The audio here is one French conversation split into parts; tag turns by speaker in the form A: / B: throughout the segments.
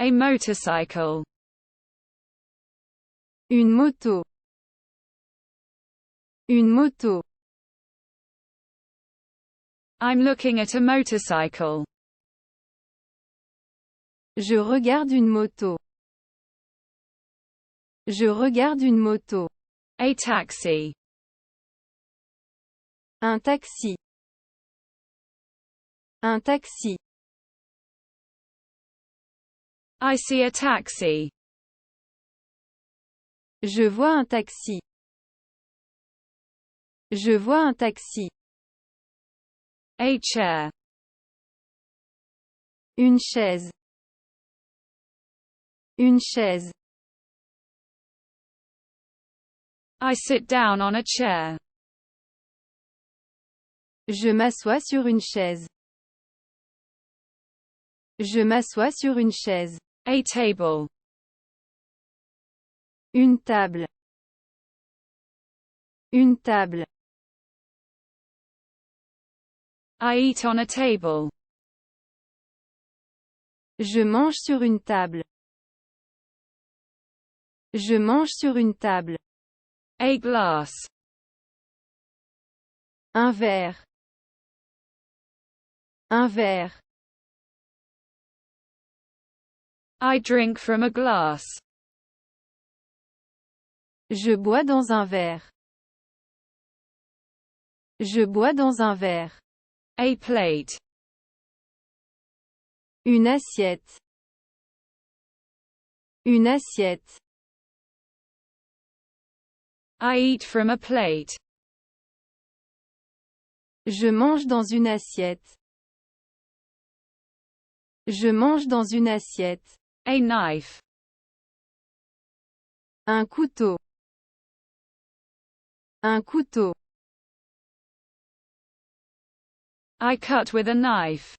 A: A motorcycle.
B: Une moto. Une moto.
A: I'm looking at a motorcycle.
B: Je regarde une moto. Je regarde une moto.
A: A taxi.
B: Un taxi. Un taxi.
A: I see a taxi.
B: Je vois un taxi. Je vois un taxi.
A: A chair.
B: Une chaise. Une chaise.
A: I sit down on a chair.
B: Je m'assois sur une chaise. Je m'assois sur une chaise.
A: A table.
B: Une table. Une table.
A: I eat on a table.
B: Je mange sur une table. Je mange sur une table.
A: A glass.
B: Un verre. Un verre.
A: I drink from a glass.
B: Je bois dans un verre. Je bois dans un verre.
A: A plate.
B: Une assiette. Une assiette.
A: I eat from a plate.
B: Je mange dans une assiette. Je mange dans une assiette.
A: A knife.
B: Un couteau. Un couteau.
A: I cut with a knife.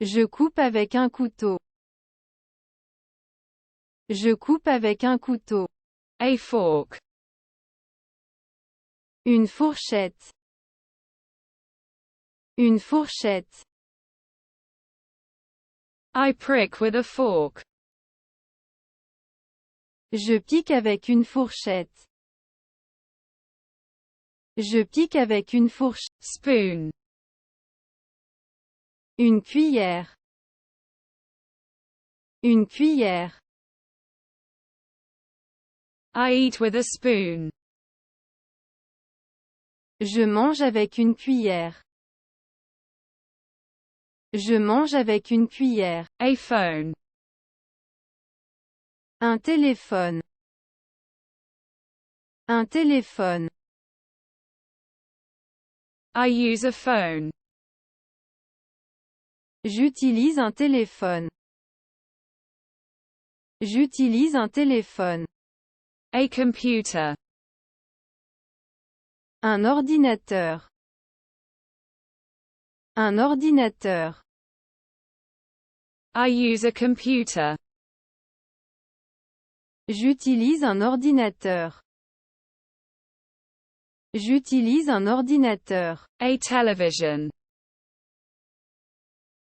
B: Je coupe avec un couteau. Je coupe avec un couteau.
A: A fork.
B: Une fourchette. Une fourchette.
A: I prick with a fork.
B: Je pique avec une fourchette. Je pique avec une fourchette.
A: Spoon.
B: Une cuillère. Une cuillère.
A: I eat with a spoon.
B: Je mange avec une cuillère. Je mange avec une cuillère.
A: A phone.
B: Un téléphone. Un téléphone.
A: I use a phone.
B: J'utilise un téléphone. J'utilise un téléphone.
A: A computer.
B: Un ordinateur. Un ordinateur.
A: I use a computer.
B: J'utilise un ordinateur. J'utilise un ordinateur.
A: A television.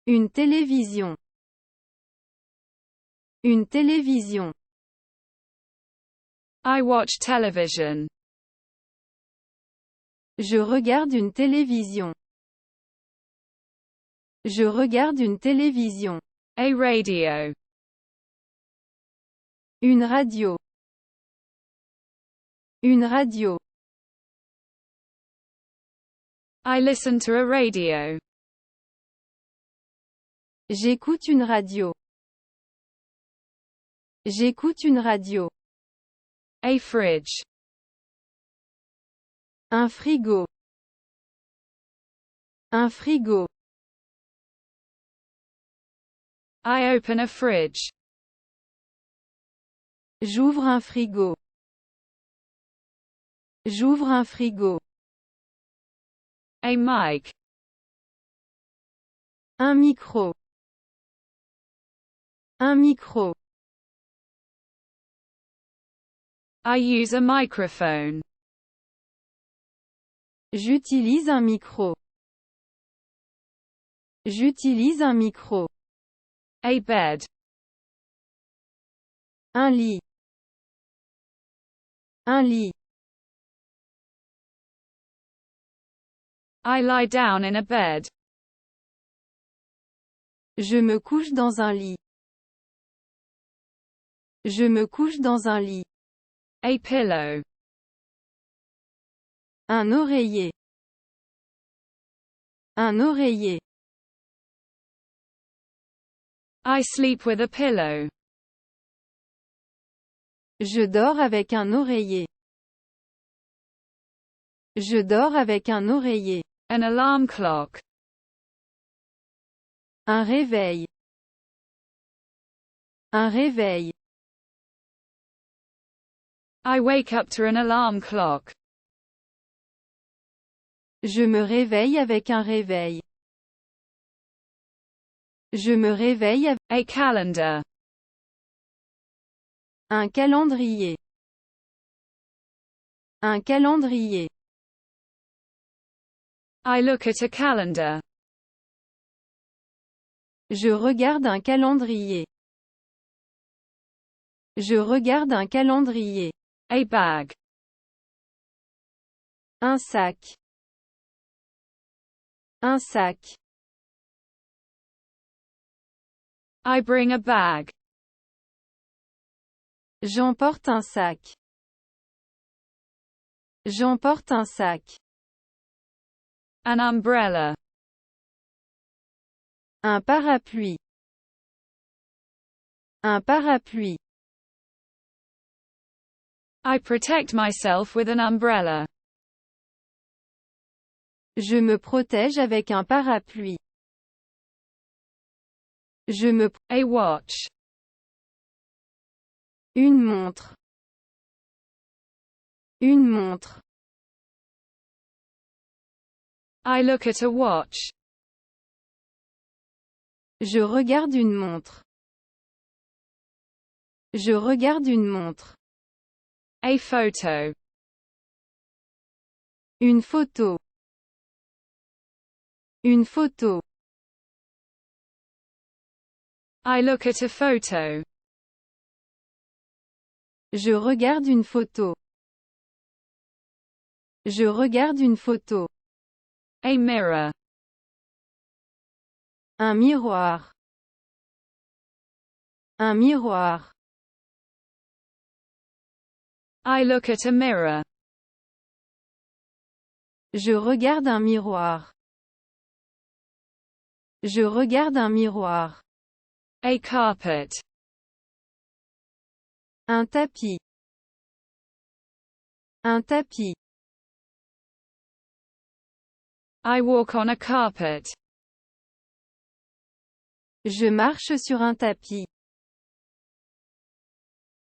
B: Une télévision. Une télévision.
A: I watch television.
B: Je regarde une télévision. Je regarde une télévision.
A: A radio.
B: Une radio. Une radio.
A: I listen to a radio.
B: J'écoute une radio. J'écoute une radio.
A: A fridge.
B: Un frigo. Un frigo.
A: I open a fridge.
B: J'ouvre un frigo. J'ouvre un frigo.
A: A mic.
B: Un micro. Un micro.
A: I use a microphone.
B: J'utilise un micro. J'utilise un micro.
A: A bed.
B: Un lit. Un lit.
A: I lie down in a bed.
B: Je me couche dans un lit. Je me couche dans un lit.
A: A pillow.
B: Un oreiller. Un oreiller.
A: I sleep with a pillow.
B: Je dors avec un oreiller. Je dors avec un oreiller.
A: An alarm clock.
B: Un réveil. Un réveil.
A: I wake up to an alarm clock.
B: Je me réveille avec un réveil. Je me réveille avec
A: A calendar.
B: un calendrier. Un calendrier.
A: I look at a calendar.
B: Je regarde un calendrier. Je regarde un calendrier.
A: A bag.
B: Un sac. Un sac.
A: I bring a bag.
B: J'emporte un sac. J'emporte un sac.
A: An umbrella.
B: Un parapluie. Un parapluie.
A: I protect myself with an umbrella.
B: Je me protège avec un parapluie. Je me
A: A watch.
B: Une montre. Une montre.
A: I look at a watch.
B: Je regarde une montre. Je regarde une montre.
A: A photo.
B: Une photo. Une photo.
A: I look at a photo.
B: Je regarde une photo. Je regarde une photo.
A: A mirror.
B: Un miroir. Un miroir.
A: I look at a mirror.
B: Je regarde un miroir. Je regarde un miroir.
A: A carpet.
B: Un tapis. Un tapis.
A: I walk on a carpet.
B: Je marche sur un tapis.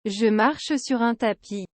B: Je marche sur un tapis.